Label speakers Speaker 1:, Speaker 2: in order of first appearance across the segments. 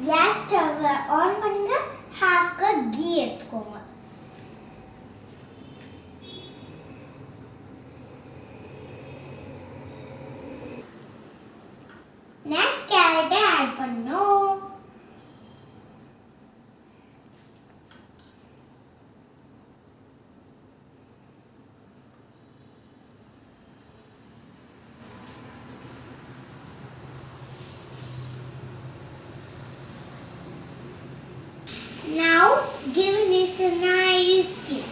Speaker 1: Gas stove on பண்ணுங்க. Half cup key எடுத்துக்கோங்க. Next கேரட்டை ஆட் பண்ணணும். Now give this a nice kick.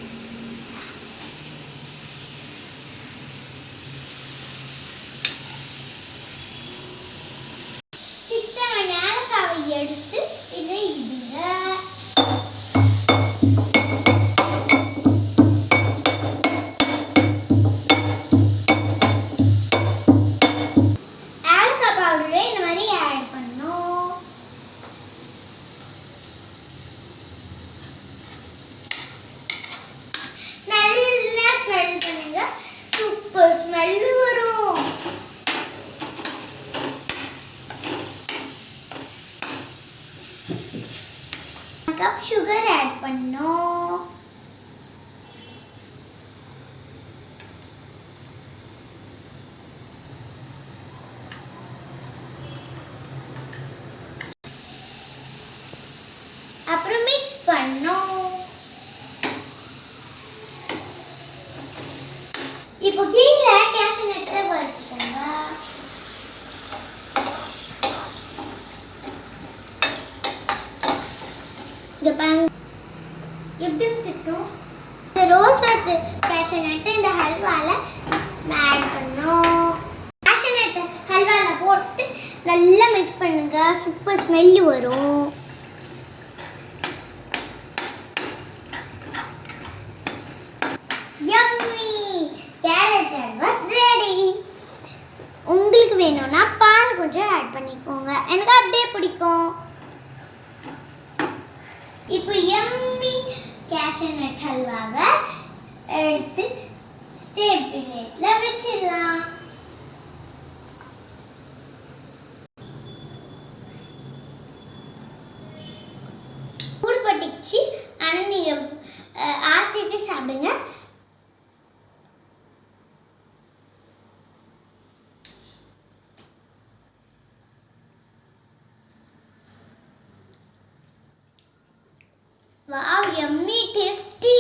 Speaker 1: எடுத்து இதை இடுங்க. ஏலக்காய் பவுடரை இந்த மாதிரி ஆட் பண்ணணும். நல்லா ஸ்மெல் பண்ணுங்க. சூப்பர் ஸ்மெல் வரும். கப் சுகர் ஆட் பண்ணோம். அப்புறம் மிக்ஸ் பண்ணோம். இப்போ கீழே கேஷ்யூ நட்ஸை வறுத்துக்கோங்க. எப்படி திட்டும் இந்த ரோஸ் கேஷ்யூ நட்டு இந்த ஹல்வாவில் ஆட் பண்ணோம். கேஷ்யூ நட்டு ஹல்வாவில் போட்டு நல்லா மிக்ஸ் பண்ணுங்க. சூப்பர் ஸ்மெல் வரும். Yummy carrot halwa ready. உங்களுக்கு வேணும்னா பால் கொஞ்சம் ஆட் பண்ணிக்கோங்க. எனக்கு அப்படியே பிடிக்கும். இப்போ யம்மி கேஷ்யூ நட் ஹல்வாவை எடுத்து ஸ்டேப் பிளேட்ல வச்சிடலாம். சூடு பட்டுச்சு. ஆனால் நீங்கள் ஆற்றிட்டு சாப்பிடுங்க. Wow, yummy, tasty.